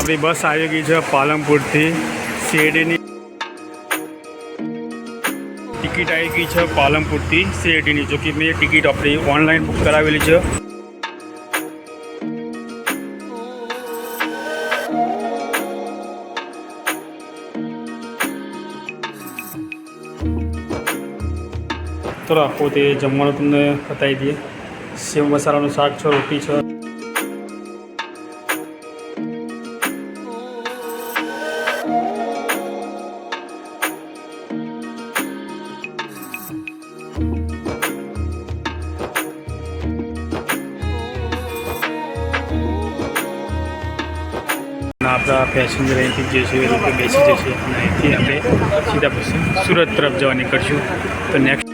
આપણી બસ આવી ગઈ છે પાલનપુરથી સીઆઈડીની ટિકિટ આવી ગઈ છે પાલનપુરથી સીઆઈડીની, જો કે મેં ટિકિટ આપણી ઓનલાઈન બુક કરાવેલી છે. ચલો પોતે જમવાનું તમને બતાવી દઈએ. સેવ મસાલાનું શાક છે, રોટી છે. આપણા પેસેન્જર અહીંથી જે છે એ લોકો બેસી જશે અને અહીંથી આપણે સીધા પછી સુરત તરફ જવા નીકળશું. તો નેક્સ્ટ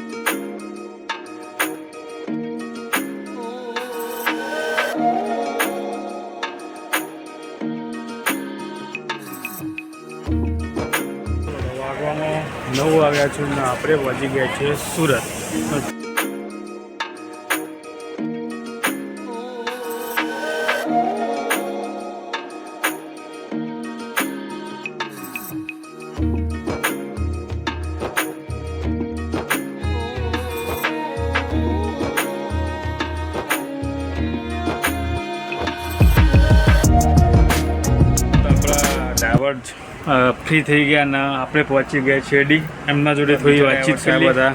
વાગવામાં 9 વાગ્યા છે અને આપણે પહોંચી ગયા છીએ સુરત. ડ્રાઈવર ફ્રી થઈ ગયા અને આપણે પહોંચી ગયા શેરડી. એમના જોડે થોડી વાતચીત કરી. બધા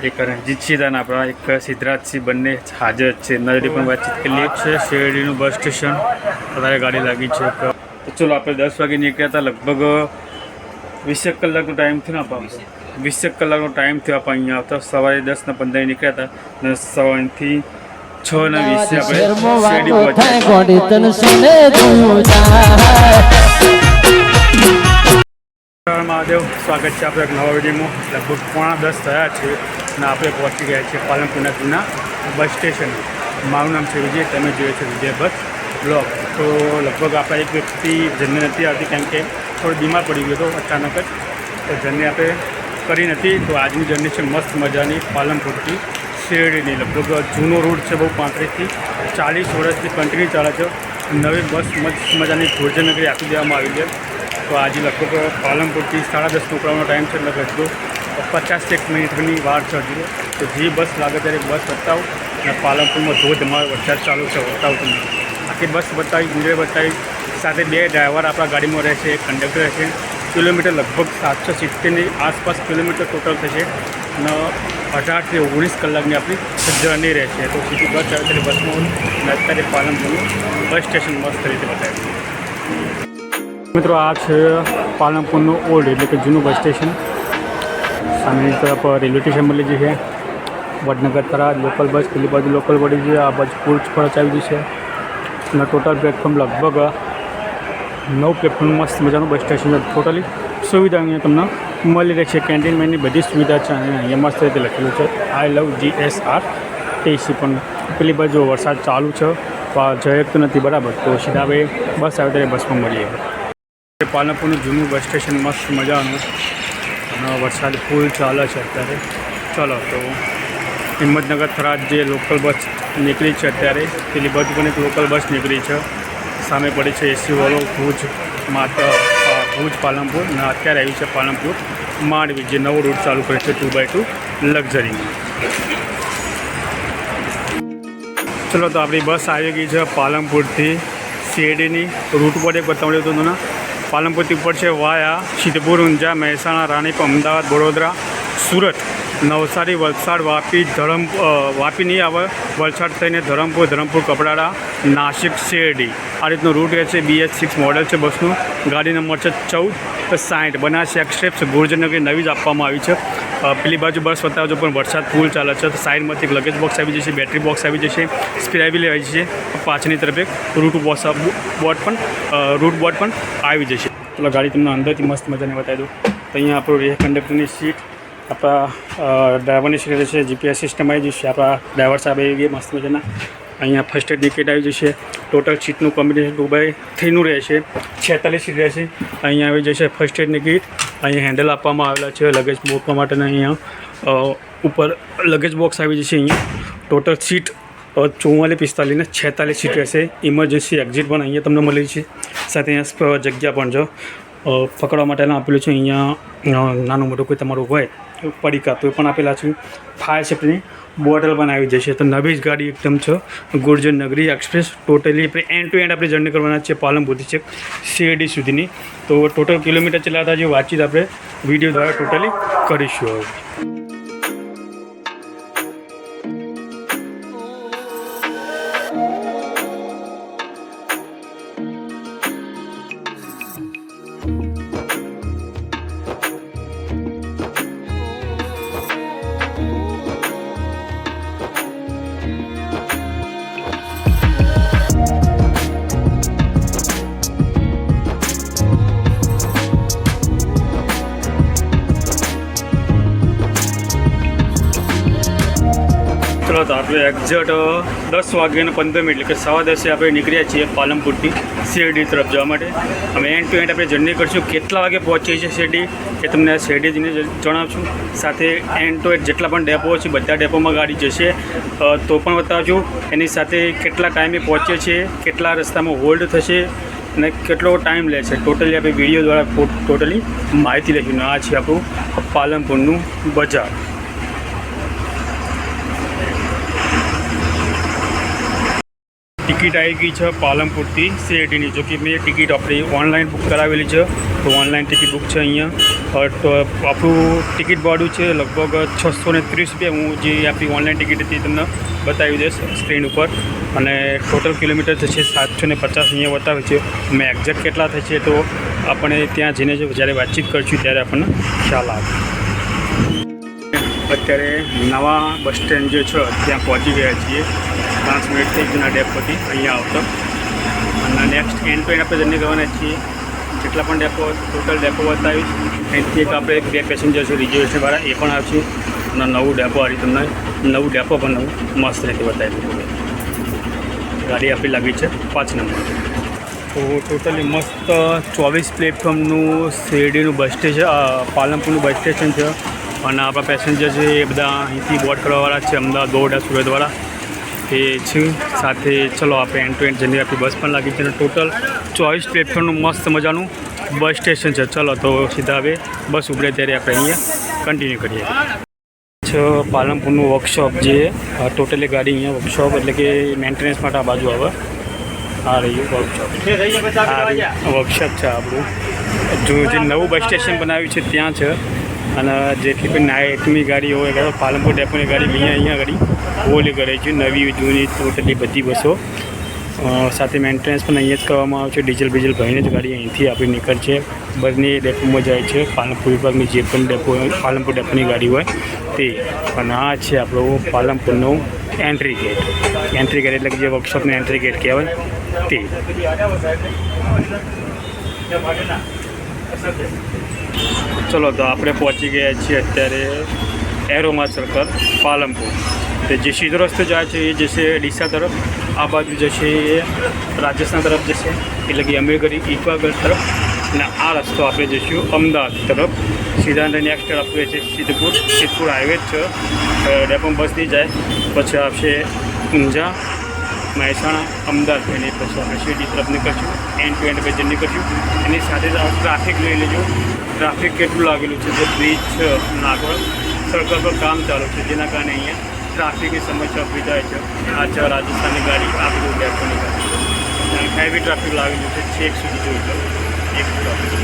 એક જીતશીતા અને આપણા એક સિદ્ધરાજસિંહ બંને હાજર છે, એમના જોડે પણ વાતચીત કરી છે. શેરડીનું બસ સ્ટેશન વધારે ગાડી લાગી છે. તો ચલો આપણે 10 વાગે નીકળ્યા હતા. લગભગ 20 કલાકનો ટાઈમ થયો ને આપણે 20 કલાકનો ટાઈમ થયો આપણે અહીંયા આવતા. સવારે 10:15 નીકળ્યા હતા અને સવારથી 6:20 આપણે શેરડી પહોંચ્યા. મહાદેવ, સ્વાગત છે આપણે એક નવા વિડીયોમાં. લગભગ 9:45 થયા છે અને આપણે પહોંચી ગયા છીએ પાલનપુરના જૂના બસ સ્ટેશન. મારું નામ છે વિજય, તમે જોઈએ છે વિજય બસ બ્લોગ. તો લગભગ આપણા એક વ્યક્તિ જર્ની નથી આવતી કેમ કે થોડો બીમાર પડી ગયો હતો અચાનક જ, તો જર્ની આપણે કરી નથી. તો આજની જર્ની છે મસ્ત મજાની પાલનપુરથી શેરડીની. લગભગ જૂનો રૂટ છે, બહુ 35થી 40 વર્ષથી કન્ટિન્યુ ચાલે છે. નવી બસ મસ્ત મજાની ભોજનગરી આપી દેવામાં આવી છે. તો આજે લગભગ પાલનપુરથી 10:30 નીકળવાનો ટાઈમ છે, એટલે હજુ 50 મિનિટની વાર છે હજુ. તો જે બસ લાગે ત્યારે બસ બતાવું અને પાલનપુરમાં ધોધમાર વરસાદ ચાલુ છે, બતાવું તમને. આખી બસ બતાવી, ઇન્જોય બતાવી. સાથે 2 ડ્રાઈવર આપણા ગાડીમાં રહેશે, એક કંડક્ટર રહેશે. કિલોમીટર લગભગ 770ની આસપાસ કિલોમીટર ટોટલ થશે અને 18 થી 19 કલાકની આપણી જર્ની રહેશે. તો સીધી બસ આવે ત્યારે બસમાં અને અત્યારે પાલનપુરનું બસ સ્ટેશન મસ્ત રીતે બતાવ્યું. મિત્રો આ છે પાલનપુરનું ઓલ્ડ એટલે કે જૂનું બસ સ્ટેશન. સામેની તરફ રેલવે સ્ટેશન મળી જશે. વડનગર તરફ લોકલ બસ, પેલી બાજુ લોકલ પડી છે, આ બાજુ પુલ ફરજ આવી જશે અને ટોટલ પ્લેટફોર્મ લગભગ 9 પ્લેટફોર્મ મસ્ત મજાનું બસ સ્ટેશન છે. ટોટલી સુવિધા અહીંયા તમને મળી રહેશે. કેન્ટીનમેન્ટની બધી સુવિધા છે અને અહીંયા મસ્ત રીતે લખેલું છે આઈ લવ GSRTC. પણ પેલી બાજુ વરસાદ ચાલુ છે, જઈ તો નથી બરાબર. તો સીધા હવે બસ આવે ત્યારે બસમાં મળીએ. પાલનપુરનું જૂનું બસ સ્ટેશન મસ્ત મજાનું અને વરસાદ ફૂલ ચાલે છે અત્યારે. ચલો તો હિંમતનગર થરાદ જે લોકલ બસ નીકળી છે અત્યારે, પેલી બાજુ પણ એક લોકલ બસ નીકળી છે. સામે પડી છે એસી વાળો ભુજ પાલનપુર અને અત્યારે આવ્યું છે પાલનપુર માંડવી, જે નવો રૂટ ચાલુ કરે છે 2x2 લક્ઝરીમાં. ચલો તો આપણી બસ આવી ગઈ છે પાલનપુરથી સીઆઈડીની. રૂટ પર એક બતાવ્યું હતું તમને. પાલનપુરથી ઉપર છે વાયા સિદ્ધપુર, ઊંઝા, મહેસાણા, રાણીપ, અમદાવાદ, વડોદરા, સુરત, નવસારી, વલસાડ, વાપી નહીં આવે, વલસાડ થઈને ધરમપુર, કપરાડા, નાસિક, શેરડી. આ રીતનો રૂટ રહે છે. BS6 મોડલ છે બસનું. ગાડી નંબર છે 1460. બનાસ એક્સપ્રેસ ગુર્જરનગરી નવી જ આપવામાં આવી છે. પેલી બાજુ બસ બતાવજો પણ વરસાદ ફૂલ ચાલે છે. તો સાઈડમાંથી એક લગેજ બોક્સ આવી જશે, બેટરી બોક્સ આવી જશે, સ્ક્રેબી આવી જશે. પાછળની તરફ એક રૂટ બોર્ડ પણ આવી જશે. એટલે ગાડી તમને અંદરથી મસ્ત મજાને બતાવી દઉં. તો અહીંયા આપણું રેહ કંડક્ટરની સીટ, આપણા ડ્રાઈવરની સીટ રહેશે. GPS સિસ્ટમ આવી જશે. આપણા ડ્રાઈવર સાહેબ આવી ગયા મસ્ત મજાના. અહીંયા ફર્સ્ટ એડ ટિકિટ આવી જશે. ટોટલ સીટનું કોમ્બિનેશન 2x3નું રહેશે. 46 સીટ રહેશે. અહીંયા આવી જશે ફર્સ્ટ એડની કીટ. અહીંયા હેન્ડલ આપવામાં આવેલા છે લગેજ મૂકવા માટેના. અહીંયા ઉપર લગેજ બોક્સ આવી જશે. અહીંયા ટોટલ સીટ 4445 સીટ રહેશે. ઇમરજન્સી એક્ઝિટ પણ અહીંયા તમને મળી છે. સાથે અહીંયા જગ્યા પણ જો પકડવા માટેના આપેલું છે. અહીંયા નાનું મોટું કોઈ તમારું હોય પડીકા તો એ પણ આપેલા છે. ફાયર સેફ્ટીની બોટલ પણ આવી જશે. તો નવી જ ગાડી એકદમ છે. ગુર્જર નગરી એક્સપ્રેસ. ટોટલી આપણે એન્ડ ટુ એન્ડ આપણે જર્ની કરવાના છે પાલનપુરથી છેક શેરડી સુધીની. તો ટોટલ કિલોમીટર ચલાવતા જે વાતચીત આપણે વિડીયો દ્વારા ટોટલી કરીશું હવે. ચલો તો આપણે એક્ઝેક્ટ 10:15 એટલે કે 10:15 આપણે નીકળ્યા છીએ પાલનપુરથી શેરડી તરફ જવા માટે. અમે એન્ડ ટુ એન્ડ આપણે જર્ની કરીશું. કેટલા વાગે પહોંચીએ છીએ શેરડી એ તમને શેરડી જઈને જણાવશું. સાથે એન્ડ ટુ એન્ડ જેટલા પણ ડેપો છે બધા ડેપોમાં ગાડી જશે તો પણ બતાવજો. એની સાથે કેટલા ટાઈમે પહોંચીએ છીએ, કેટલા રસ્તામાં હોલ્ડ થશે અને કેટલો ટાઈમ લે છે ટોટલી આપણે વિડીયો દ્વારા ટોટલી માહિતી લઈશું. આ છે આપણું પાલનપુરનું બજાર. ટિકિટ આવી ગઈ છે પાલનપુરથી શેરડીની. જો કે મેં ટિકિટ આપણી ઓનલાઈન બુક કરાવેલી છે. તો ઓનલાઈન ટિકિટ બુક છે અહીંયા. તો આપણું ટિકિટ ભાડું છે લગભગ 630 રૂપિયા. હું જે આપણી ઓનલાઈન ટિકિટ હતી તમને બતાવી દઈશ સ્ક્રીન ઉપર. અને ટોટલ કિલોમીટર થશે 750 અહીંયા બતાવે છે. મેં એક્ઝેક્ટ કેટલા થશે તો આપણે ત્યાં જઈને જ્યારે વાતચીત કરીશું ત્યારે આપણને ખ્યાલ આવે. અત્યારે નવા બસ સ્ટેન્ડ જે છે ત્યાં પહોંચી ગયા છીએ. 5 મિનિટથી જૂના ડેપોથી અહીંયા આવતો. અને નેક્સ્ટ એન્ડ ટુ એન્ડ આપણે જર્ની કરવાના છીએ. જેટલા પણ ડેપો ટોટલ ડેપો બતાવીશ. એનાથી એક આપણે 2 પેસેન્જર છે રિઝર્વેશનવાળા એ પણ આવશે. અને નવું ડેપો આવી તમને નવું ડેપો પણ નવું મસ્ત રીતે બતાવી. ગાડી આપણી લાગી છે 5 નંબર. તો ટોટલી મસ્ત 24 પ્લેટફોર્મનું શેરડીનું બસ સ્ટેશન પાલનપુરનું બસ સ્ટેશન છે. અને આપણા પેસેન્જર છે એ બધા અહીંથી બોર્ડ કરવાવાળા છે. અમદાવાદ, બરોડા, સુરતવાળા એ છે સાથે. ચલો આપણે એન્ડ ટુ એન્ડ જઈને આપણી બસ પણ લાગી છે. અને ટોટલ 24 પ્લેટફોર્મનું મસ્ત મજાનું બસ સ્ટેશન છે. ચલો તો સીધા હવે બસ ઉપડે ત્યારે આપણે અહીંયા કન્ટિન્યુ કરીએ. પાલનપુરનું વર્કશોપ જે ટોટલી ગાડી અહીંયા વર્કશોપ એટલે કે મેન્ટેનન્સ માટે આ બાજુ આવે. આ રહ્યું વર્કશોપ. વર્કશોપ છે આપણું. જે નવું બસ સ્ટેશન બનાવ્યું છે ત્યાં છે. અને જેટલી પણ નાઇટની ગાડી હોય પાલનપુર ડેપોની ગાડી અહીંયા ગાડી ઓલી કરે છે. નવી જૂની ટોટલી બધી બસો સાથે મેન્ટેનન્સ પણ અહીંયા જ કરવામાં આવે છે. ડીઝલ ભરીને જ ગાડી અહીંથી આપણી નીકળે છે. બંને ડેપોમાં જાય છે. પાલનપુર વિભાગની જે પણ ડેપો પાલનપુર ડેપોની ગાડી હોય તે. અને આ છે આપણો પાલનપુરનો એન્ટ્રી ગેટ. એન્ટ્રી ગેટ એટલે કે જે વર્કશોપનો એન્ટ્રી ગેટ કહેવાય તે. ચલો તો આપણે પહોંચી ગયા છીએ અત્યારે એરોમા સર્કલ પાલનપુર. તે જે સીધો રસ્તો જાય છે એ જશે ડીસા તરફ. આ બાજુ જશે એ રાજસ્થાન તરફ જશે એટલે કે અમીરગઢ ઇકવાગઢ તરફ. અને આ રસ્તો આપણે જઈશું અમદાવાદ તરફ. સીધા નેક્સ્ટ આપણે છે સિદ્ધપુર હાઈવે જ છે. ડેપો બસ નહીં જાય પછી આવશે ઊંઝા, મહેસાણા, અમદાવાદ અને પછી આપણે શેરડી તરફ નીકળશું. એન્ડ ટુ એન્ડ આપણે જર્ની કરશું. એની સાથે જ ટ્રાફિક લઈ લેજો. ટ્રાફિક કેટલું લાગેલું છે. જે બ્રિજ છે નાગોળ સર્કલ પર કામ ચાલુ છે જેના કારણે અહીંયા ટ્રાફિકની સમસ્યા ઊભી થાય છે. આ છે રાજસ્થાનની ગાડી, આ બધું ડેપોની ગાડી. હેવી ટ્રાફિક લાગેલું છે છેક સુધી જોઈ લો. એક ટ્રાફિક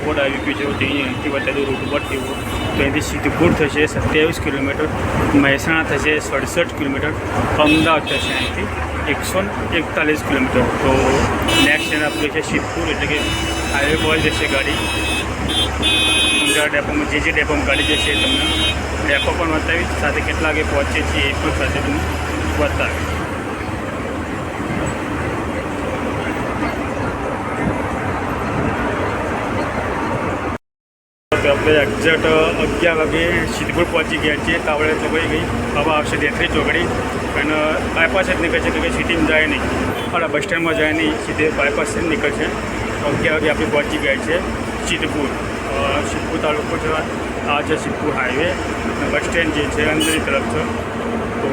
બોર્ડ આવી ગયું છે. તે અહીંથી બતાવી દઉં રૂટ પર કેવો. તો અહીંથી સિદ્ધપુર થશે 27 કિલોમીટર, મહેસાણા થશે 67 કિલોમીટર, અમદાવાદ થશે અહીંથી 141 કિલોમીટર. તો નેક્સ્ટ એના આપણે છે સિદ્ધપુર, એટલે કે હાઈવે પર જશે ગાડી. ઊંઝા ડેપોમાં જે ડેપોમાં ગાડી જશે એ તમને ડેપો પણ બતાવીશ, સાથે કેટલા વાગે પહોંચે છે એ પણ સાથે તમને બતાવીશ. આપણે એક્ઝેક્ટ 11 વાગે સિદ્ધપુર પહોંચી ગયા છીએ. કાવડે ચોકડી ગઈ, હવે આવશે દેત્રી ચોકડી, અને બાયપાસ જ નીકળશે, કે સિટીમાં જાય નહીં, આપણા બસ સ્ટેન્ડમાં જાય નહીં, સીધે બાયપાસ જ નીકળશે. 11 વાગે આપણે પહોંચી ગયા છે સિદ્ધપુર. સિદ્ધપુર તાલુકો છે, આ છે સિદ્ધપુર હાઈવે, બસ સ્ટેન્ડ જે છે અંદરની તરફ છે. તો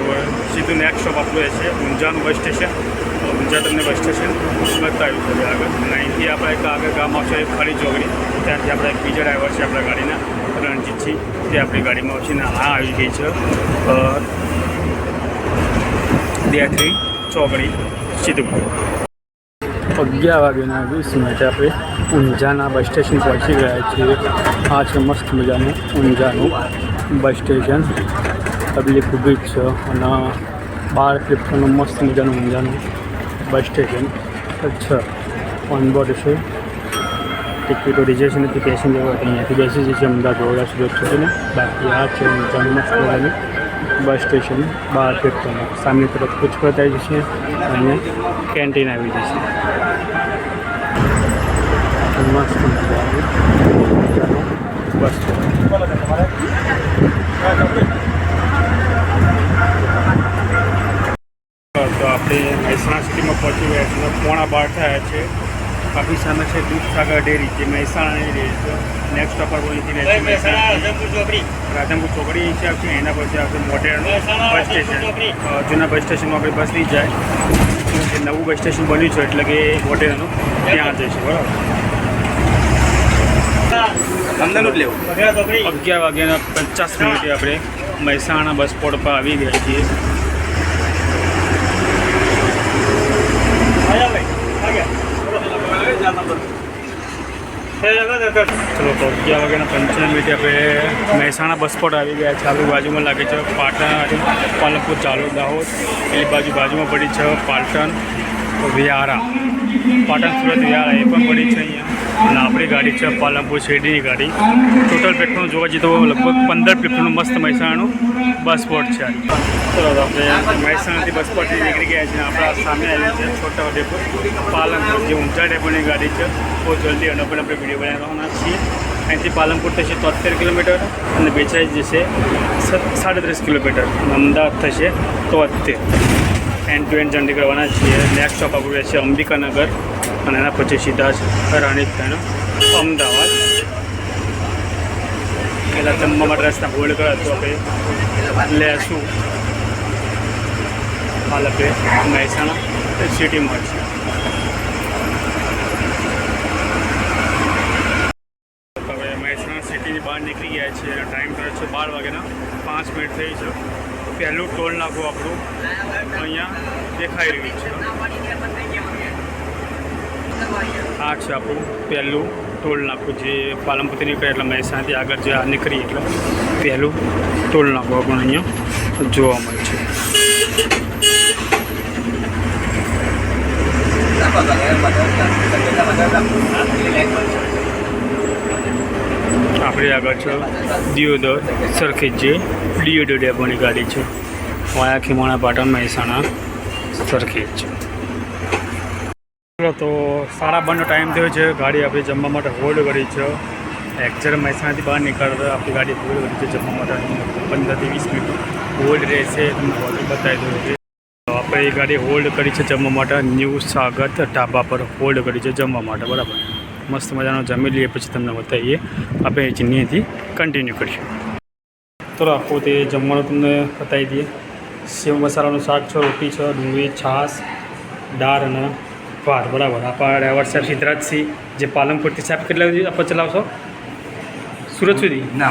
સીધું નેક્સ્ટ સ્ટોપ આપણું રહેશે ઊંઝાનું બસ સ્ટેશન. ઊંઝા તમને બસ સ્ટેશન બતાવ્યું છે આગળ, અને અહીંથી આપણે એક આગળ ગામ આવશે ખરી ચોકડી, ત્યાંથી આપણા એક બીજા ડ્રાઈવર છે આપણા ગાડીના રણજીતજી, તે આપણી ગાડીમાં આવશે. ને આ આવી ગઈ છે દેત્રી ચોકડી સિદ્ધપુર. 11 વાગ્યાના 20 મિનિટે આપણે ઊંઝાના બસ સ્ટેશન પહોંચી ગયા છીએ. આ છે મસ્ત મજાનું ઊંઝાનું બસ સ્ટેશન, પબ્લિક ઊભી જ છે, અને 12 પ્લેટફોર્મનું મસ્ત મજાનું ઊંઝાનું બસ સ્ટેશન છે. ઓનબોર્ડ છે, ટિકિટો રિઝર્વેશન નથી, પેસેન્જર અહીંયાથી બેસી જશે અમદાવાદ વડોદરા સુરત સુધીને. બાકી આ છે ઊંઝાનું મસ્ત મજાનું બસ સ્ટેશન 12 પ્લેટફોર્મ. સામેની તરફ પૂછપરછ આવી જશે, અહીંયા કેન્ટીન આવી જશે. મસ્ત મજાનું બસ તો આપણે મહેસાણા સિટીમાં પહોંચી ગયા છીએ. 11:15 થયા છે. આપણી સામે છે દૂધસાગર ડેરી, જે મહેસાણાની ડેરી છે. નેક્સ્ટ સ્ટોપ પર અહીંથી રહેશે રાધનપુર ચોકડી છે આવશે, એના પછી આવશે મોડેલ બસ સ્ટેશન. જૂના બસ સ્ટેશનમાં આપણી બસ નહીં જાય, જે નવું બસ સ્ટેશન બન્યું છે એટલે કે મોડેલનું, ત્યાં જઈશું. બરાબર, 11 વાગ્યાના 50 મિનિટે આપણે મહેસાણા બસ સ્પોટ પર આવી ગયા છીએ. ચલો, તો 11 વાગ્યાના 55 મિનિટે આપણે મહેસાણા બસ સ્પોટ આવી ગયા છે. આપણી બાજુમાં લાગે છે પાટણ, પાલનપુર, ચાલુ, દાહોદ. એની બાજુમાં પડી છે પાટણ વિહારા, પાટણ સુરત વિહારા એ પણ પડી છે અહીંયા. અને આપણી ગાડી છે પાલનપુર શેરડીની ગાડી. ટોટલ પ્લેટફોર્મ જોવા જઈએ તો લગભગ 15 પ્લેટફોર્મનું મસ્ત મહેસાણાનું બસ સ્પોટ છે. ચલો, આપણે મહેસાણાથી બસ સ્પોટથી નીકળી ગયા છીએ. આપણા સામે આવ્યું છે છોટા ડેપો પાલનપુર, જે ઊંઝા ડેપોની ગાડી છે. બહુ જલ્દી એનો પણ આપણે વિડીયો બનાવવાના છીએ. અહીંથી પાલનપુર થશે 73 કિલોમીટર, અને બેચાઈ જશે 37 કિલોમીટર. અમદાવાદ થશે 73. એન્ડ ટુ એન્ડ જર્ની કરવાના છીએ. નેક્સ્ટ સ્ટોપ આપણું રહેશે અંબિકાનગર, અને એના પછી સીધા જ રાણીપેણ અમદાવાદ. પહેલાં જમવા માટે રસ્તા હોલ્ડ કરે તો આપણે લેશું. હાલ આપણે મહેસાણા સિટીમાં છે. હવે મહેસાણા સિટીની બહાર નીકળી ગયા છીએ. ટાઈમ થયો છે 12 વાગ્યાના 5 મિનિટ થઈ છે. પહેલું ટોલ નાકું આપણું અહીંયા દેખાઈ રહ્યું છે. આ છે આપણું પહેલું ટોલ નાકું, જે પાલનપુરથી નીકળે એટલે મહેસાણાથી આગળ જે આ નીકળી એટલે પહેલું ટોલ નાકું આપણને અહીંયા જોવા મળે છે. આપણી આગળ છે દિયોદર સરખેજ, જે દિયોદર ડેપોની ગાડી છે. વાયા ખીમાણા પાટણ મહેસાણા સરખેજ. તો 12:30નો ટાઈમ થયો છે. ગાડી આપણી જમવા માટે હોલ્ડ કરી છે. એક્ઝેક્ટ મહેસાણાથી બહાર નીકળતા આપણી ગાડી હોલ્ડ કરી છે જમવા માટે. 15 થી 20 મિનિટ હોલ્ડ રહેશે, તમને હોલ્ડ બતાવી દઉં છે. આપણે એ ગાડી હોલ્ડ કરી છે જમવા માટે. ન્યૂ સ્વાગત ઢાબા પર હોલ્ડ કરી છે જમવા માટે. બરાબર, મસ્ત મજાનો જમી લઈએ, પછી તમને બતાવીએ. આપણે અહીંથી કન્ટિન્યુ કરીશું. તો આખું તે જમવાનું તમને બતાવી દઈએ. સેવ મસાલાનું શાક છે, રોટી છે, ડુંગળી, છાશ, દાળ અને ભાત. બરાબર, આપણા ડ્રાઈવર સાહેબ સિદ્ધરાજસિંહ, જે પાલનપુરથી સાહેબ કેટલા સુધી આપણે ચલાવશો? સુરત સુધી? ના,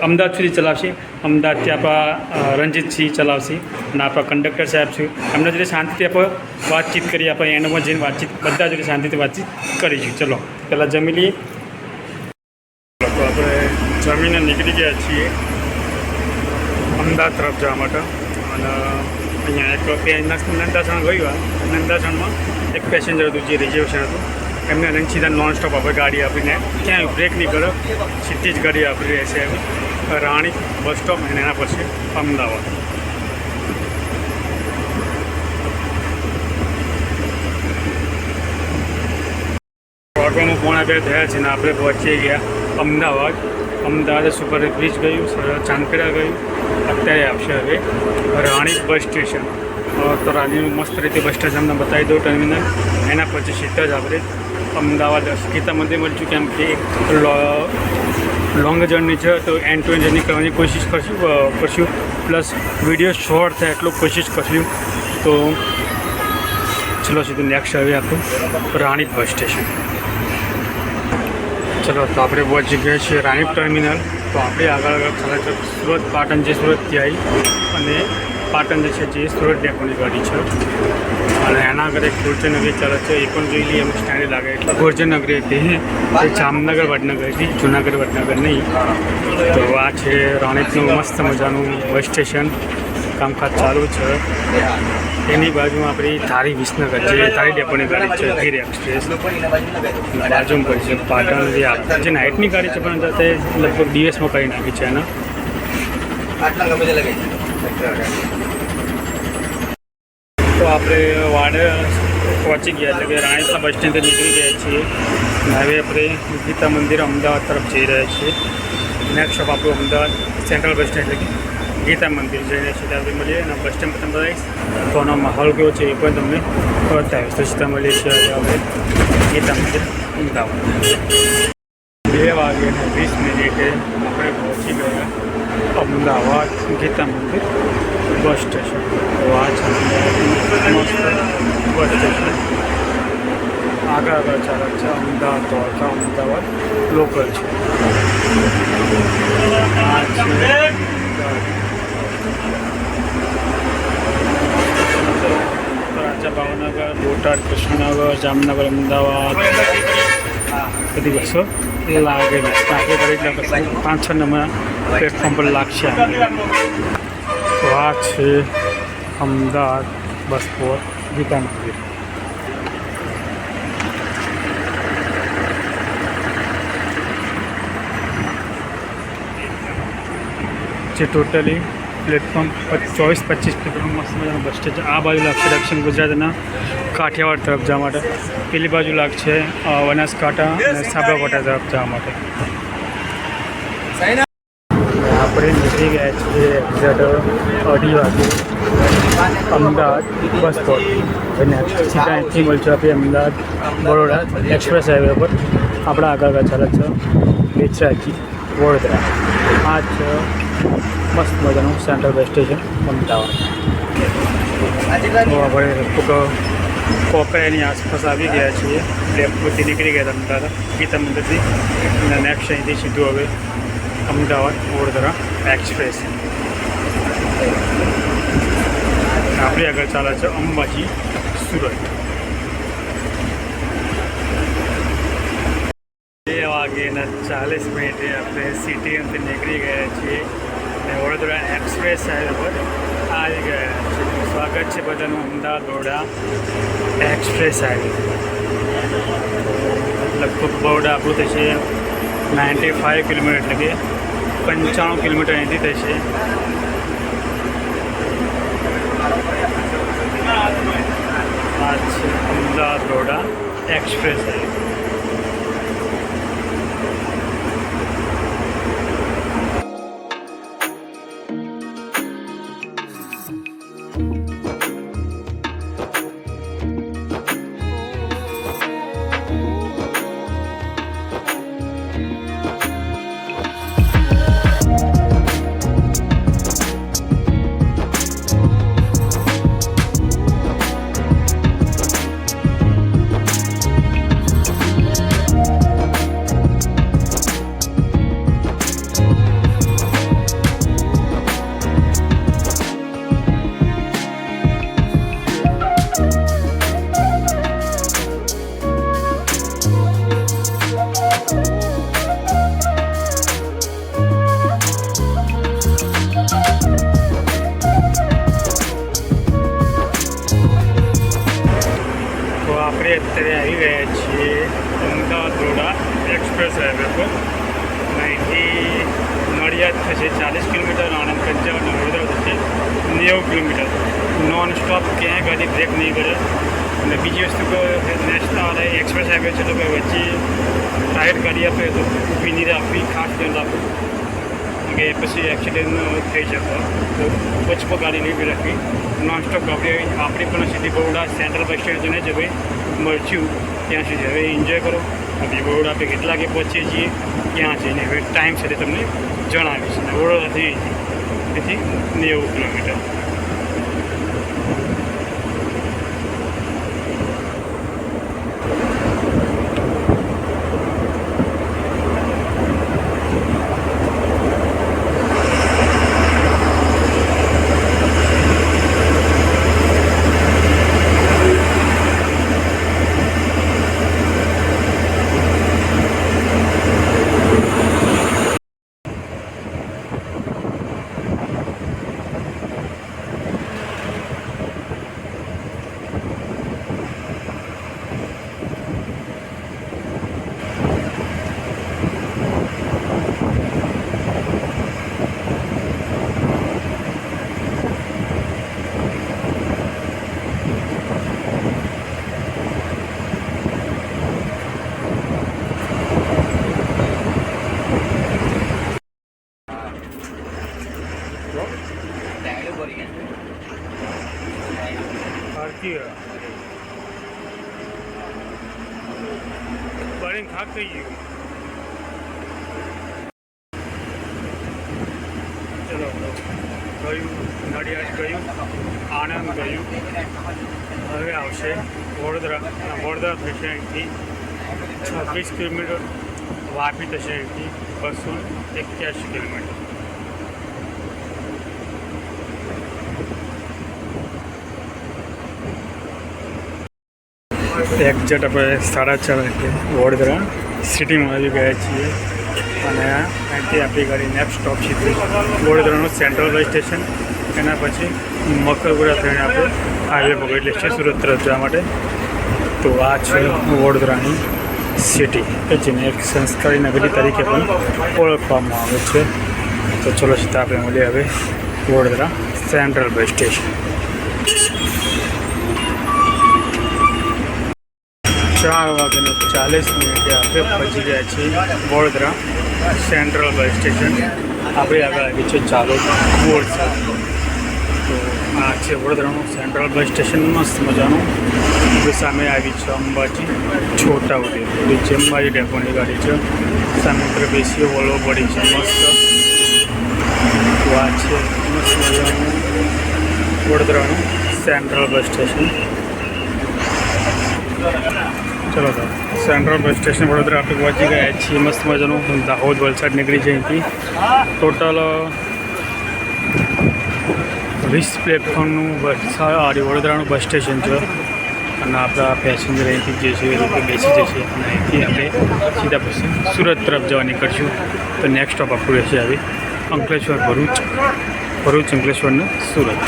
અમદાવાદ સુધી ચલાવશે. અમદાવાદથી આપણા રણજીતસિંહ ચલાવશે, અને આપણા કંડક્ટર સાહેબ છે. એમના જોડે શાંતિથી આપણે વાતચીત કરીએ. આપણે એન્ડમાં જઈને વાતચીત બધા જોડે શાંતિથી વાતચીત કરીશું. ચલો, પહેલાં જમી લઈએ, જમીને નીકળી ગયા છીએ અમદાવાદ તરફ જવા માટે અને અહીંયા એક નંદાસણ ગયું. નંદાસણમાં એક પેસેન્જર હતું જે રિઝર્વેશન હતું એમને લઈને સીધા નોન સ્ટોપ આપણે ગાડી આપીને ક્યાંય બ્રેક નહીં કરો, સીધી જ ગાડી આપી રહેશે રાણી બસ સ્ટોપ અને એના પછી અમદાવાદ. વાગવામાં 1:30 થયા છે ને આપણે પહોંચી ગયા અમદાવાદ. અમદાવાદ સુપર બ્રિજ ગયું, ચાંદખેડા ગયું, અત્યારે આપશે હવે રાણી બસ સ્ટેશન. તો રાણીનું મસ્ત રીતે બસ સ્ટેશન તમને બતાવી દઉં ટર્મિનલ. એના પછી સીધા જ આપણે અમદાવાદ ગીતા મંદિર મળ્યું. કેમ કે એક લોંગ જર્ની છે તો એન્ડ ટુ એન્ડ જર્ની કરવાની કોશિશ કરશું પ્લસ વિડીયો શોર્ટ થાય એટલું કોશિશ કરશું. તો ચલો સીધું નેક્સ્ટ હવે આપણું રાણી બસ સ્ટેશન. ચલો તો આપણે પહોંચી ગયા છીએ રાણી ટર્મિનલ. તો આપણે આગળ ચાલે છે સુરત પાટણ, જે સુરતથી આવી અને પાટણ જે છે જે સુરત ડેપોની ગાડી છે અને એના આગળ એક ગુર્જરનગરી ચાલે છે. એ પણ જોઈ લઈએ એમ સ્ટાન્ડર્ડ લાગે એટલે ગુર્જરનગરી હતી એ જામનગર વડનગર હતી, જુનાગઢ વડનગર નહીં. તો આ છે રાણીનું મસ્ત મજાનું બસ સ્ટેશન, કામકાજ ચાલુ છે. એની બાજુમાં આપણી ધારી વિસનગર જે ધારી ડેપોની ગાડી છે ગીર એક્સપ્રેસ. બાજુમાં પડી છે પાટણ જે નાઇટની ગાડી છે પણ તે લગભગ દિવસમાં કરી નાખી છે એના. તો આપણે વાડે પહોંચી ગયા એટલે કે રાણીપના બસ સ્ટેન્ડથી નીકળી ગયા છીએ. હવે આપણે ગીતા મંદિર અમદાવાદ તરફ જઈ રહ્યા છીએ. નેક્સ્ટ સ્ટોપ આપણું અમદાવાદ સેન્ટ્રલ બસ સ્ટેન્ડ એટલે કે ગીતા મંદિર જઈને સીધા આપણે મળીએ અને બસ સ્ટેન્ડ પર તમને બતાવીશ તો આનો માહોલ કેવો છે એ પણ તમને બતાવીશ. તો સીધા મળીએ છીએ આપણે ગીતા મંદિર અમદાવાદ. 2:20 આપણે પહોંચી ગયા અમદાવાદ ગીતા મંદિર બસ સ્ટેશન. તો આ છે મસ્ત બસ સ્ટેશન. આગળ ચાલે છે અમદાવાદ દ્વારકા અમદાવાદ લોકલ છે. આ છે રાજા ભાવનગર, બોટાદ, કૃષ્ણનગર, જામનગર, અમદાવાદ બધી બસો લાગેલી. આપણે કરી એટલે 5-6 નંબર પ્લેટફોર્મ પર લાગશે. તો આ છે અમદાવાદ બસ સ્ટોપ ગીતા મંદિર. જે ટોટલી પ્લેટફોર્મ 24-25 પ્લેટફોર્મ મસ્ત મજાનું બસ સ્ટેશન. આ બાજુ લાગશે દક્ષિણ ગુજરાતના કાઠિયાવાડ તરફ જવા માટે, પેલી બાજુ લાગશે બનાસકાંઠા અને સાબરકાંઠા તરફ જવા માટે. આપણે નીકળી ગયા છીએ એક્ઝેક્ટ 2:30 વાગે અમદાવાદ બસ સ્ટોપ. અને સીધા અહીંથી મળશે આપણે અમદાવાદ બરોડા એક્સપ્રેસ હાઈવે પર. આપણા આગળ ચાલે છે બેચરાજી વડોદરા. આ જ મસ્ત મજાનું સેન્ટ્રલ બસ સ્ટેશન અમદાવાદ. તો આપણે લગભગ કોકરાની આસપાસ આવી ગયા છીએ. ડેપોથી નીકળી ગયા અમદાવાદ ગીતા મંદિરથી અને નેક્સ્ટ અહીંથી સીધું હવે અમદાવાદ વડોદરા એક્સપ્રેસ. આપણી આગળ ચાલે છે અંબાજી સુરત. 2:40 આપણે સિટીએમથી નીકળી ગયા છીએ અને વડોદરા એક્સપ્રેસ હાઈવે પર આવી ગયા છીએ. સ્વાગત છે બધાનું અમદાવાદ બરોડા એક્સપ્રેસ હાઈવે. લગભગ બરોડા આપણું થશે 95 કિલોમીટર એટલે કે 95 કિલોમીટર અહીંથી થશે. આ છે અમદાવાદ બરોડા એક્સપ્રેસ હાઈવે. આપણે અત્યારે આવી ગયા છીએ અમદાવાદ રોડા એક્સપ્રેસ હાઈવે પર. અહીંથી નડિયાદ થશે 40 કિલોમીટર, આણંદ 55, વડોદરા થશે 90 કિલોમીટર. નોન સ્ટોપ ક્યાંય ગાડી બ્રેક નહીં કરે. અને બીજી વસ્તુ કે નેશનલ એક્સપ્રેસ હાઈવે છે તો કે વચ્ચે ટાયર ગાડી આપે તો ઊભી નહીં રાખવી, ખાસ ધ્યાન રાખવું કે પછી એક્સિડન્ટ થઈ શકે. તો વચ્ચે ગાડી નહીં બી રાખવી. નોનસ્ટોપ આપણી પણ સીધી બરોડા સેન્ટ્રલ બસ સ્ટેન્ડ જઈને જ ભાઈ મળશું ત્યાં સુધી હવે એન્જોય કરો. અને બરોડા આપણે કેટલા વાગે પહોંચીએ છીએ ક્યાં જઈને હવે ટાઈમ સાથે તમને જણાવીશ. અને વડોદરાથી તેથી 90 કિલોમીટર. બળીને ખાક થઈ ગયું. ચલો ગયું નડિયાદ ગયું, આણંદ ગયું, હવે આવશે વડોદરા. વડોદરા થશે અહીંથી 26 કિલોમીટર, વાપી થશે અહીંથી 281 કિલોમીટર. એક્ઝેક્ટ આપણે 4:30 વાગે વડોદરા સિટીમાં આવી ગયા છીએ. અને અહીંથી આપણી ગાડી નેક્સ્ટ સ્ટોપ છે વડોદરાનું સેન્ટ્રલ બસ સ્ટેશન. એના પછી મકરપુરા થઈને આપણે હાઈવે પકડી લઈએ છીએ સુરત તરફ જવા માટે. તો આ છે વડોદરાની સિટી કે જેને એક સંસ્કારી નગરી તરીકે પણ ઓળખવામાં આવે છે. તો ચલો સીધા આપણે મળીએ હવે વડોદરા સેન્ટ્રલ બસ સ્ટેશન. 4:40 આપણે પહોંચી ગયા છીએ વડોદરા સેન્ટ્રલ બસ સ્ટેશન. આપણે આગળ આવી છે ચાલો બોર્ડ છે. તો આ છે વડોદરાનું સેન્ટ્રલ બસ સ્ટેશન, મસ્ત મજાનું. સામે આવી છે અંબાજી છોટાઉદેપુર, જે અંબાજી ડેપોની ગાડી છે. સામે પર બેસી વોલ્વો પડી છે મસ્ત. તો આ છે મસ્ત મજાનું વડોદરાનું સેન્ટ્રલ બસ સ્ટેશન. ચલો તો સેન્ટ્રલ બસ સ્ટેશન વડોદરા આપણે પહોંચી ગયા છીએ. મસ્ત મજાનું દાહોદ વલસાડ નીકળી છે અહીંથી. ટોટલ 20 પ્લેટફોર્મનું વડોદરાનું બસ સ્ટેશન છે. અને આપણા પેસેન્જર અહીંથી જે છે એ રીતે બેસી જશે. અને અહીંથી આપણે સીધા પછી સુરત તરફ જવા નીકળશું. તો નેક્સ્ટ સ્ટોપ આપણું રહેશે આવી અંકલેશ્વર ભરૂચ, ભરૂચ અંકલેશ્વરને સુરત.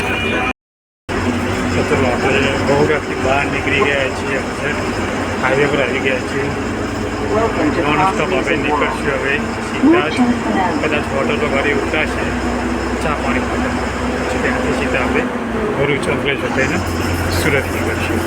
તો આપણે બહુડાથી બહાર નીકળી ગયા છીએ. હાઈવે પર આવી ગયા છીએ. નોન સ્ટોપ આપણે નીકળશું હવે સીધા જ. કદાચ હોટલ પર ગાડી ઉતરાશે ચા પાણી ખાતા. ત્યાંથી સીધા આપણે ભરૂચ અંકલેશ્વર થઈને સુરત નીકળશું.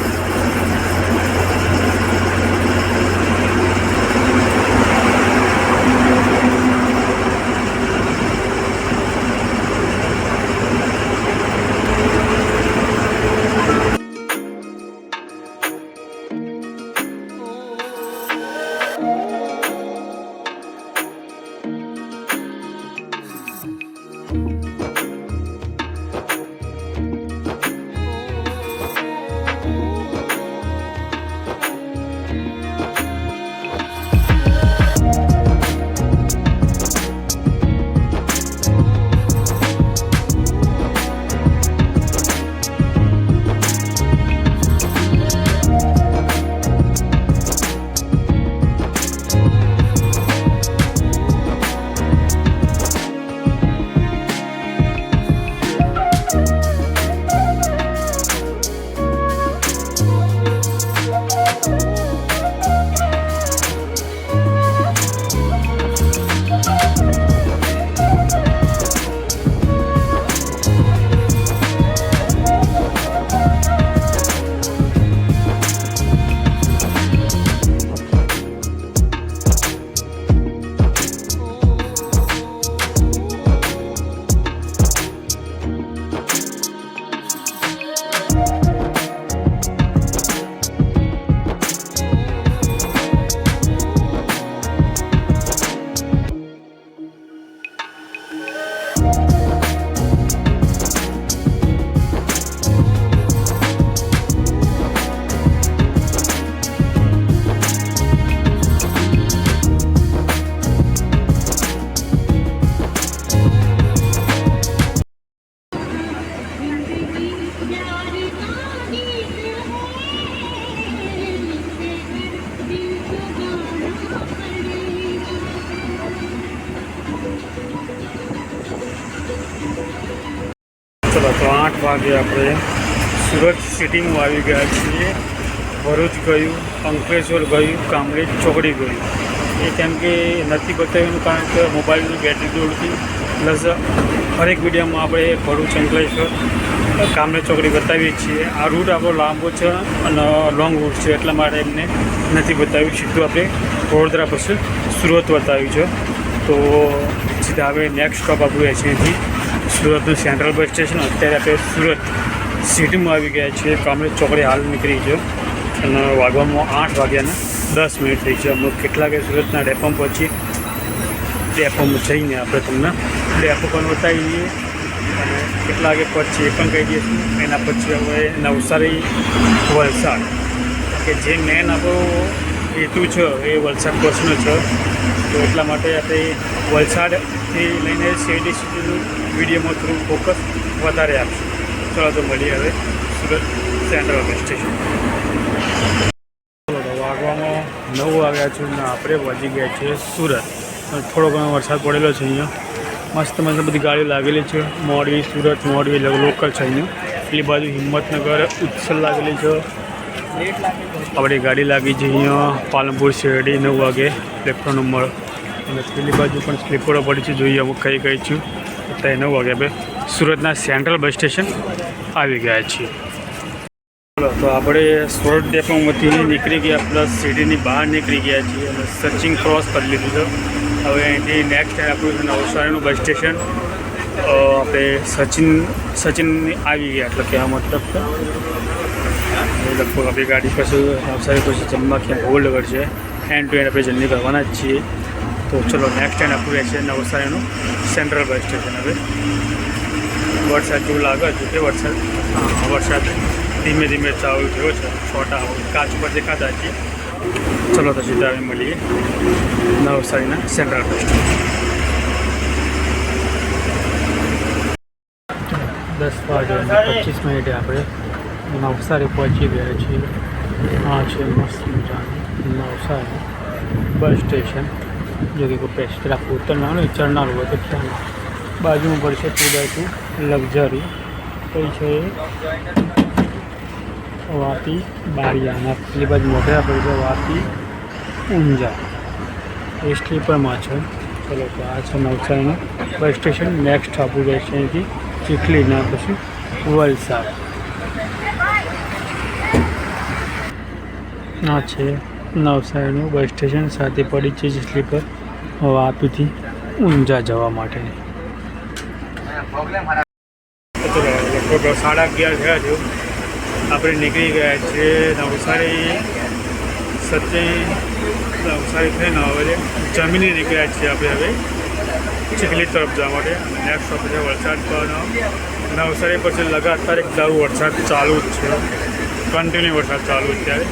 ચલો તો 8 વાગે આપણે સુરત સિટીમાં આવી ગયા છીએ. ભરૂચ ગયું, અંકલેશ્વર ગયું, કામરેજ ચોકડી ગયું. એ કેમ કે નથી બતાવ્યું કારણ કે મોબાઈલની બેટરી દોડતી, પ્લસ હરેક વિડીયોમાં આપણે ભરૂચ, અંકલેશ્વર, કામરેજ ચોકડી બતાવીએ છીએ. આ રૂટ આપણો લાંબો છે અને લોંગ રૂટ છે, એટલા માટે એમને નથી બતાવ્યું. સીધું આપણે વડોદરા પછી સુરત બતાવ્યું છે. તો સીધા હવે નેક્સ્ટ સ્ટોપ આપણું અહીંથી સુરતનું સેન્ટ્રલ બસ સ્ટેશન. અત્યારે આપણે સુરત સિટીમાં આવી ગયા છીએ. કામરેજ ચોકડી હાલ નીકળી છે અને વાગવામાં 8 વાગ્યાના 10 મિનિટ થઈ છે. અમે કેટલા કે સુરતના ડેપોમાં પહોંચી, ડેપોમાં જઈને આપણે તમને ડેપો પણ બતાવી દઈએ અને કેટલા વાગે પહોંચીએ એ પણ કહી દઈશું. એના પછી હવે નવસારી, વલસાડ, કે જે મેન આપણો હેતુ છે એ વલસાડ બસનો છે. તો એટલા માટે આપણે વલસાડથી લઈને શેરડી સુધીનું વિડીયોમાં થોડું ફોકસ વધારે આપશું. ચાલો તો મળીએ હવે સુરત સેન્ટ્રલ બસ સ્ટેશન. વાગવામાં 9 વાગ્યા છે અને આપણે પહોંચી ગયા છીએ સુરત. થોડો ઘણો વરસાદ પડેલો છે અહીંયા. મસ્ત મસ્ત બધી ગાડીઓ લાગેલી છે. મોરબી, સુરત, મોરબી લોકલ છે અહીંયા. પેલી બાજુ હિંમતનગર, ઉત્સલ લાગેલી છે. આપણી ગાડી લાગી છે અહીંયા પાલનપુર શેરડી 9 વાગે પ્લેટફોર્મ નંબર. અને પેલી બાજુ પણ સ્લીપરો પડી છે, જોઈએ અમુક કઈ કઈ છું. અત્યારે 9 વાગે આપણે સુરતના સેન્ટ્રલ બસ સ્ટેશન આવી ગયા છીએ. ચાલો તો આપણે સુરત ડેપોમાંથી નીકળી ગયા, પ્લસ સિટીની બહાર નીકળી ગયા છીએ અને સચિન ક્રોસ કરી લીધું છે. હવે અહીંથી નેક્સ્ટ આપણું નવસારીનું બસ સ્ટેશન. આપણે સચિન આવી ગયા એટલે કહેવા મતલબ કે લગભગ આપણી ગાડી પછી નવસારી પછી જમવા ક્યાં હોલ્ડ કરશે. એન્ડ ટુ એન્ડ આપણે જર્ની કરવાના જ છીએ. તો ચલો નેક્સ્ટ ટાઈમ આપણું રહેશે નવસારીનું સેન્ટ્રલ બસ સ્ટેશન. હવે વરસાદ જેવું લાગે છે કે વરસાદ ધીમે ધીમે ચાલુ થયો છે. છોટા કાચ ઉપર દેખાતા છીએ. ચલો તો સીધા હવે મળીએ નવસારીના સેન્ટ્રલ બસ સ્ટેશન. 10 વાગે 25 મિનિટે આપણે નવસારી પહોંચી ગયા છીએ. આ છે મસ્ત મજાનું નવસારી બસ સ્ટેશન. જો કે કોઈ પેસેન્જર આપણે ઉતરનાર હોય, ચડનારું હોય તો ખ્યાલ બાજુમાં પડશે 2x2 લક્ઝરી. કઈ છે વાપી બારિયાના, પેલી બાજુ મોઢેરા પડી છે વાપી ઊંઝા. એ સ્લીપરમાં છે. ચલો તો આ છે નવસારીનું બસ સ્ટેશન. નેક્સ્ટ આપણું રહેશે અહીંથી ચીખલીના પછી વલસાડ. આ છે નવસારીનું બસ સ્ટેશન. સાથે પડી છે સ્લીપર વાપીથી ઊંઝા જવા માટેની. લગભગ 11:30 થયા છે. આપણે નીકળી ગયા છીએ નવસારી થઈને હવે જમીને નીકળ્યા છીએ આપણે હવે ચીખલી તરફ જવા માટે. નેક્સ્ટ સ્ટોપ છે વલસાડ પર. નવસારી પછી લગાતાર એક દારૂ વરસાદ ચાલુ જ છે, કન્ટિન્યુ વરસાદ ચાલુ જ ત્યારે.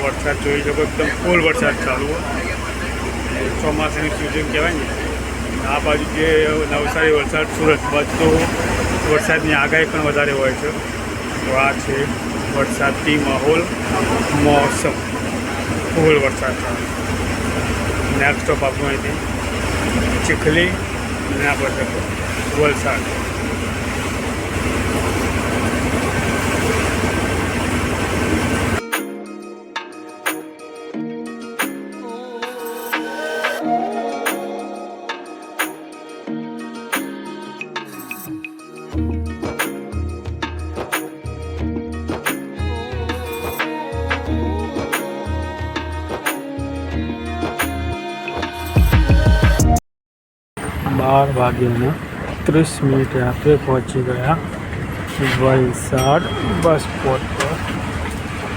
વરસાદ જોઈ શકો એકદમ ફૂલ વરસાદ ચાલુ હોય. ચોમાસાની સિઝન કહેવાય ને. આ બાજુ જે નવસારી, વલસાડ, સુરત બાજુ તો વરસાદની આગાહી પણ વધારે હોય છે. તો આ છે વરસાદથી માહોલ, મોસમ, ફૂલ વરસાદ ચાલુ. નેક્સ્ટ સ્ટોપ આપણું અહીંથી ચીખલી અને આપણે વલસાડ. બાર વાગ્યાના 30 મિનિટે આપણે પહોંચી ગયા વલસાડ બસ સ્પોટ પર.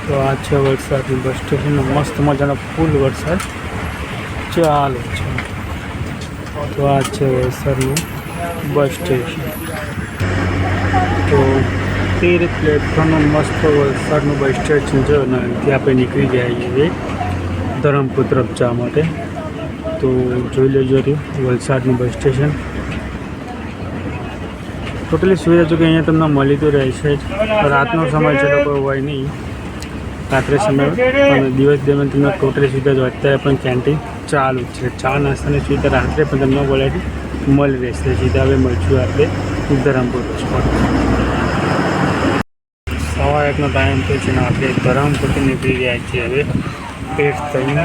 તો આ છે વલસાડનું બસ સ્ટેશન. મસ્ત મજાનો ફૂલ વરસાદ ચાલુ છે. તો આ છે વલસાડનું બસ સ્ટેશન. તો 13 પ્લેટફોર્મનું મસ્ત વલસાડનું બસ સ્ટેશન છે અને અહીંથી આપણે નીકળી ગયા છીએ ધરમપુર તરફ જવા માટે. તો જોઈ લેજો વલસાડનું બસ સ્ટેશન. ટોટલી સુવિધા જો કે અહીંયા તમને મળી તો રહેશે જ. રાતનો સમય છે તો કોઈ હોય નહીં, રાત્રે સમય અને દિવસ દરમિયાન તમને ટોટલી સુવિધા જો. અત્યારે પણ કેન્ટીન ચાલુ જ છે. ચા નાસ્તાની સુવિધા રાત્રે પણ તમને ક્વોલિટી મળી રહેશે. સીધા હવે મળશું આપણે ધરમપુર સવા એકનો ટાઈમ થયો છે ને આપણે ધરમપુરથી નીકળી ગયા છીએ હવે પેટ થઈને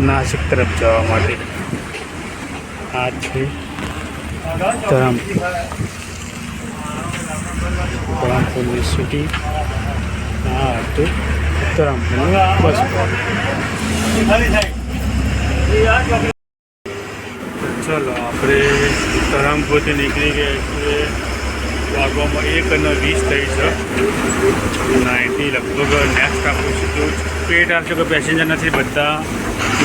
નાસિક તરફ જવા માટે. આ છે ધરમપુરની સિટી. હા હતું ધરમપુરની બસ ચલો આપણે ધરમપુરથી નીકળી ગયા છીએ. વાગવામાં 1:20 થઈ છે. અહીંથી લગભગ નેક્સ્ટ આપણું સીધું પેટ આવશે કે પેસેન્જર નથી, બધા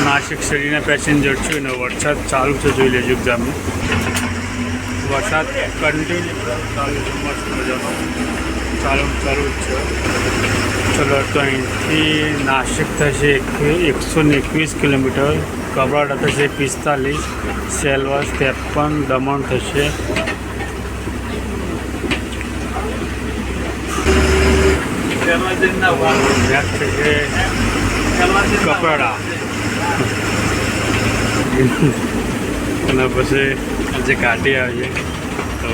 નાસિક સિટીના પેસેન્જર છે. અને વરસાદ ચાલુ છે, જોઈ લેજો એક્ઝામનું. વરસાદ કન્ટિન્યુ ચાલુ છે, મસ્ત મજાનો ચાલુ જ છે. ચલો તો અહીંથી નાસિક થશે 121 કિલોમીટર, કબરાડા થશે 45, સેલવાસ 53, દમણ થશે કપરાડા અને પછી જે કાઢી આવીએ તો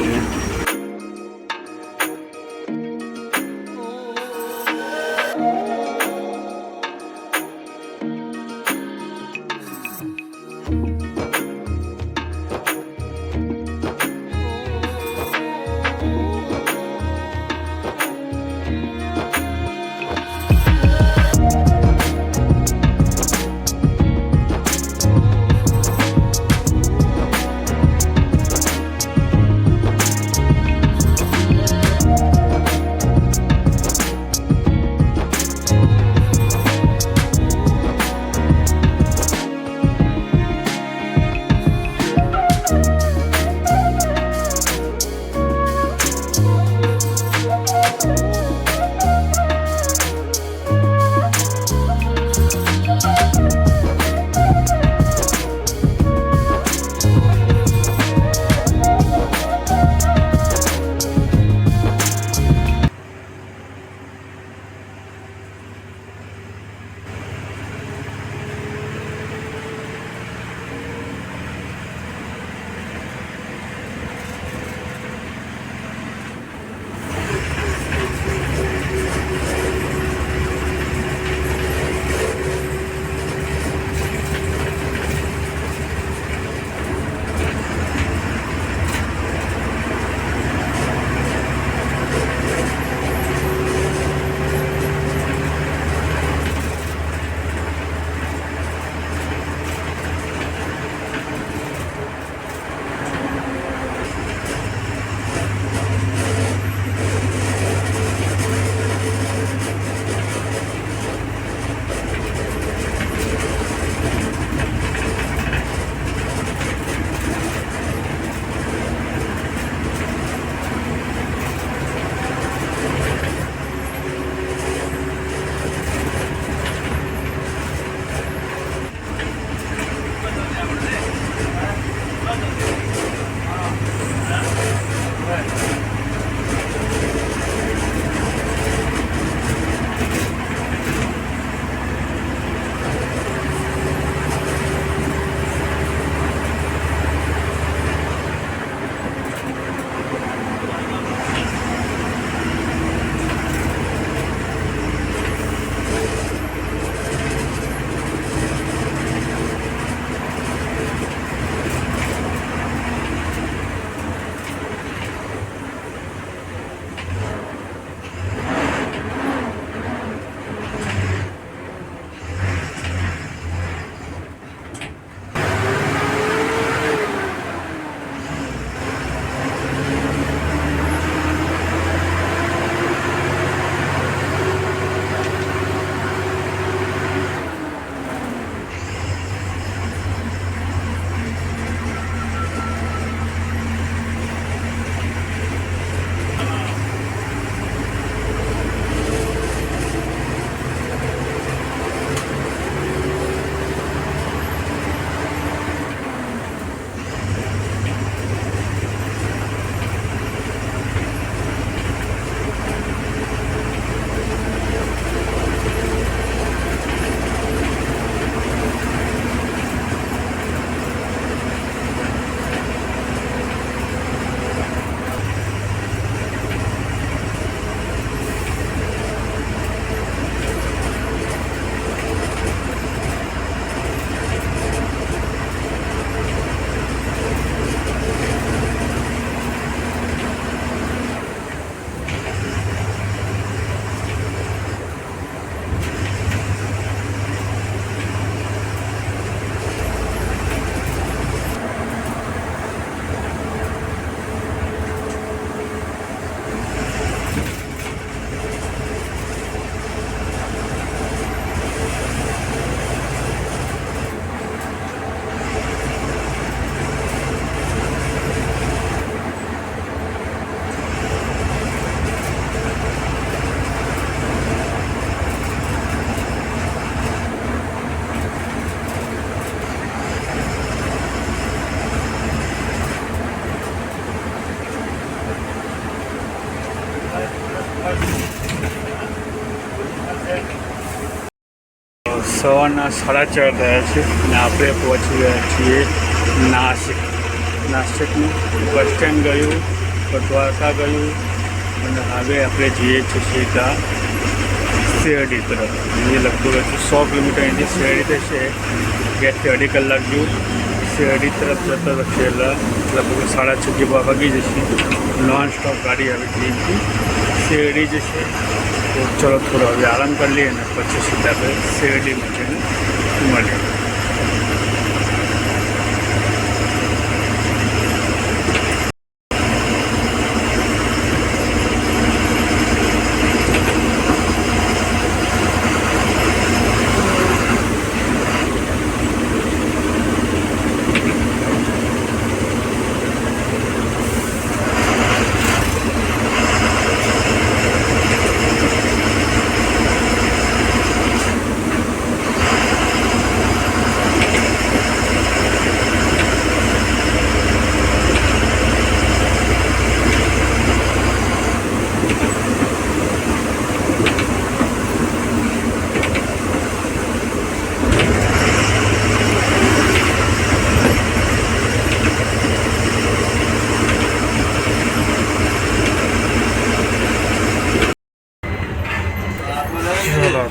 સવારના 4:30 થયા છે અને આપણે પહોંચી ગયા છીએ નાસિકનું બસ સ્ટેન્ડ ગયું, દ્વારકા ગયું અને હવે આપણે જઈએ છીએ સીધા શેરડી તરફ. એ લગભગ 100 કિલોમીટર અહીંથી શેરડી થશે, 2 થી 2.5 કલાક જેવું. શેરડી તરફ જતા વખતે લગભગ 6:30 વાગી જશે. નોન સ્ટોપ ગાડી આવી ટ્રેનથી શેરડી જશે. તો ચલો થોડો હવે આરામ કરી લઈએ અને પછી સીધા આપણે શેરડીમાં જઈને મળીએ.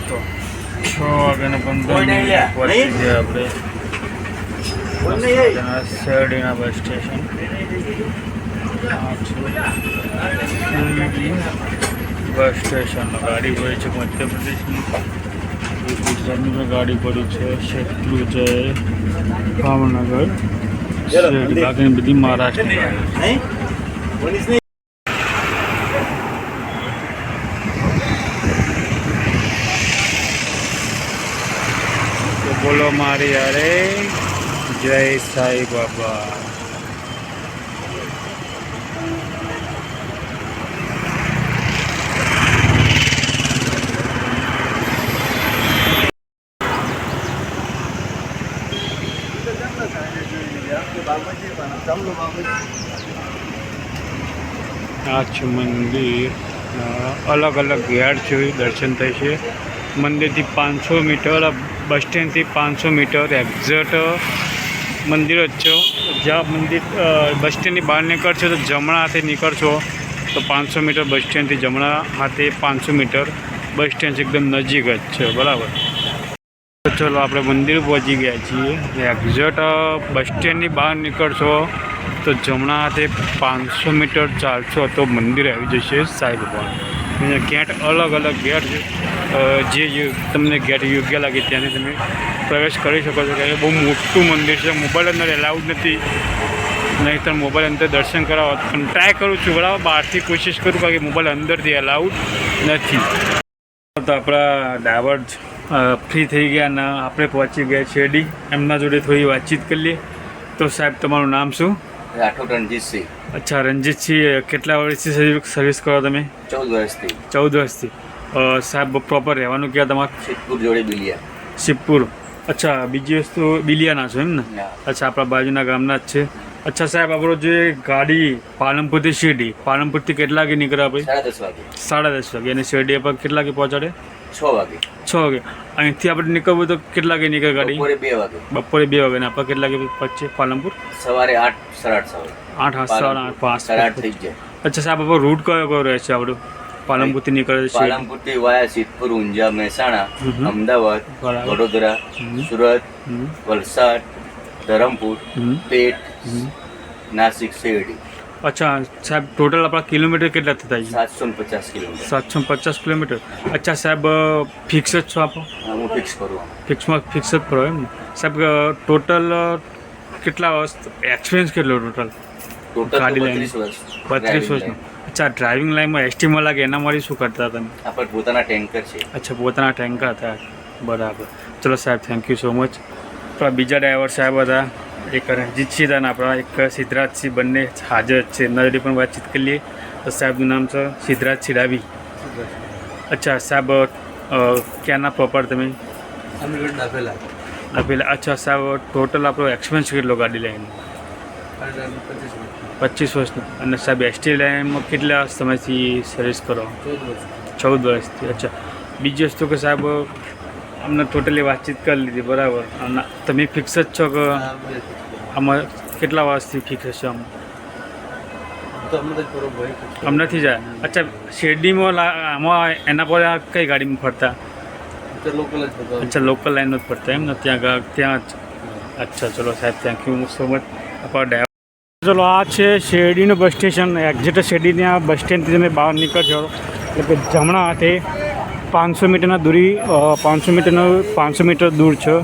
તો 6:15 પહોંચી ગયા આપણે શેરડીના બસ સ્ટેશન. બસ સ્ટેશન ગાડી પડી છે મધ્યપ્રદેશની, ગુજરાતની પણ ગાડી પડી છે. શેત્રુંજય, ભાવનગર, શેરડી, બાકીની બધી મહારાષ્ટ્રની. બોલો મારી યારે જય સાઈ બાબા. આ છે મંદિર. અલગ અલગ ગેટ છે, દર્શન થાય છે. મંદિરથી 500 મીટર, બસ સ્ટેન્ડથી 500 મીટર એક્ઝેક્ટ મંદિર જ છે. જ્યાં મંદિર બસ સ્ટેન્ડની બહાર નીકળશો તો જમણા હાથે નીકળશો તો 500 મીટર, બસ સ્ટેન્ડથી જમણા હાથે 500 મીટર. બસ સ્ટેન્ડ એકદમ નજીક જ છે, બરાબર. તો ચલો આપણે મંદિર પહોંચી ગયા છીએ. એક્ઝેક્ટ બસ સ્ટેન્ડની બહાર નીકળશો તો જમણા હાથે 500 મીટર ચાલશો તો મંદિર આવી જશે સાંઈ બાબા. ગેટ અલગ અલગ ગેટ છે, જે તમને ગેટ યોગ્ય લાગે ત્યાંથી તમે પ્રવેશ કરી શકો છો. કે બહુ મોટું મંદિર છે. મોબાઈલ અંદર એલાઉડ નથી, નહીંતર મોબાઈલ અંદર દર્શન કરાવો. પણ ટ્રાય કરું છું, બરાબર, બહારથી કોશિશ કરું કારણ કે મોબાઈલ અંદરથી એલાઉડ નથી. તો આપણા ડ્રાઈવર ફ્રી થઈ ગયા ને આપણે પહોંચી ગયા શેરડી. એમના જોડે થોડી વાતચીત કરી લઈએ. તો સાહેબ, તમારું નામ શું? રાઠોડ રણજીતસિંહ. અચ્છા, રણજીતસિંહ, કેટલા વર્ષથી સર્વિસ કરો તમે? 14 વર્ષથી. 14 વર્ષથી. સાહેબ, પ્રોપર રહેવાનું ક્યાં તમારે? શિવપુર જોડે બિલિયા. શિવપુર. અચ્છા, બીજી વસ્તુ બિલિયાના છો એમ ને? અચ્છા, આપણા બાજુના ગામના જ છે. અચ્છા સાહેબ, આપણો જે ગાડી પાલનપુરથી શેરડી, પાલનપુરથી કેટલા વાગે નીકળે આપણે? 10:30 વાગે. 10:30 વાગે. અને શેરડી પર કેટલા વાગે પહોંચાડે? 6 વાગે. 6 વાગે. અહીંથી આપણે નીકળવું તો કેટલા વાગે નીકળે ગાડી? બપોરે 2 વાગે. બપોરે 2 વાગે. અને આપણે કેટલા વાગે પહોંચીએ પાલનપુર? સવારે 8, 8:30 વાગે. 8, 8:30 થઈ જાય. અચ્છા સાહેબ, આપણો રૂટ કયો રહે છે આપણું પાલનપુરથી નીકળે છે? પાલનપુરથી વાયા સિદ્ધપુર, ઊંઝા, મહેસાણા, અમદાવાદ, વડોદરા, સુરત, વલસાડ, ધરમપુર, પેટ, નાસિક, શેરડી. અચ્છા સાહેબ, ટોટલ આપણા કિલોમીટર કેટલા થતા છે? 750 કિલોમીટર. 750 કિલોમીટર. અચ્છા સાહેબ, ફિક્સ જ છો આપો? હું ફિક્સ કરું. ફિક્સ જ કરો એમ ને સાહેબ? ટોટલ કેટલા વર્ષ એક્સપિરિયન્સ કેટલો ટોટલ ગાડી લઈને? 32 વર્ષનો. અચ્છા, ડ્રાઇવિંગ લાઈનમાં એસટીમાં લાગે એના માટે શું કરતા તમે? આપણે પોતાના ટેન્કર છે. અચ્છા, પોતાના ટેન્કર હતા, બરાબર. ચલો સાહેબ, થેન્ક યુ સો મચ. આપણા બીજા ડ્રાઈવર સાહેબ હતા, એક રણજીતસિંહ હતા અને આપણા એક સિદ્ધરાજસિંહ, બંને હાજર જ છે. એમના જોડે પણ વાતચીત કરી લઈએ. તો સાહેબનું નામ છે સિદ્ધરાજસિંહ ડાબી. અચ્છા સાહેબ, ક્યાંના પ્રોપર તમે? નાભેલા. અચ્છા સાહેબ, ટોટલ આપણો એક્સપેન્સ કેટલો ગાડી લઈને? 25 વર્ષનો. અને સાહેબ, એસટી લાઇનમાં કેટલા સમયથી સર્વિસ કરો? 14 વર્ષથી. અચ્છા, બીજી વસ્તુ કે સાહેબ, અમને ટોટલી વાતચીત કરી લીધી બરાબર. અને તમે ફિક્સ જ છો કે આમાં કેટલા વર્ષથી ફિક્સ છો? આમ નથી જાય. અચ્છા, શેરડીમાં આમાં એના પર કઈ ગાડીમાં ફરતા? અચ્છા, લોકલ લાઈન જ ફરતા એમ ને? ત્યાં જ. અચ્છા, ચલો સાહેબ, થેન્ક યુ સો મચ આપણા ડ્રાઈવર. ચલો, આ છે શેરડીનું બસ સ્ટેશન. એક્ઝેક્ટ શેરડી ત્યાં બસ સ્ટેન્ડથી તમે બહાર નીકળશો એટલે કે જમણા હાથે 500 મીટરના દૂરી 500 મીટર દૂર છે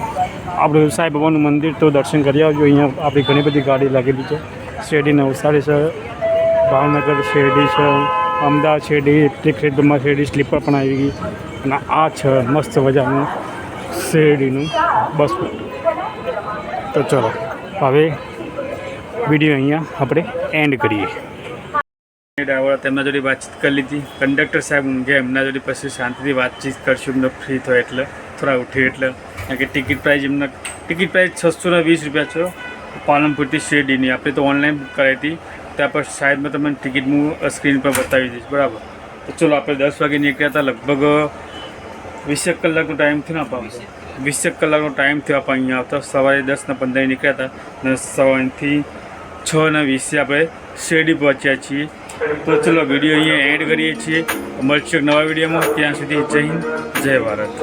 આપણું સાંઈ બાબાનું મંદિર. તો દર્શન કરી આવજો. અહીંયા આપણી ઘણી બધી ગાડી લાગેલી છે. શેરડી નવસારી છે, ભાવનગર શેરડી છે, અમદાવાદ શેરડી, ક્ષેત્રમાં શેરડી સ્લીપર પણ આવી ગઈ. અને આ છે મસ્ત મજાનું શેરડીનું બસ. તો ચલો હવે વિડીયો અહીંયા આપણે એન્ડ કરીએ. ડ્રાઈવર તેમના જોડે વાતચીત કરી લીધી. કંડક્ટર સાહેબ ઊંઘ્યા, એમના જોડે પછી શાંતિથી વાતચીત કરશું એમને ફ્રી થાય એટલે, થોડા ઉઠી એટલે. કારણ કે ટિકિટ પ્રાઇસ 620 રૂપિયા છે પાલનપુરથી શેરડીની. આપણે તો ઓનલાઈન બુક કરાવી હતી. ત્યાં પર સાઈડમાં તમને ટિકિટ હું સ્ક્રીન પર બતાવી દઈશ બરાબર. તો ચલો, આપણે 10 વાગે નીકળ્યા હતા. લગભગ 20 કલાકનો ટાઈમ થયો ને આપણે, 20 કલાકનો ટાઈમ થયો આપણે અહીંયા આવતા. સવારે 10:15 નીકળ્યા હતા અને સવારથી 6:20 આપણે શેરડી પહોંચ્યા છીએ. તો ચલો, વિડીયો અહીંયા એડ કરીએ છીએ. મળશું એક નવા વિડીયોમાં. ત્યાં સુધી જય હિન્દ, જય ભારત.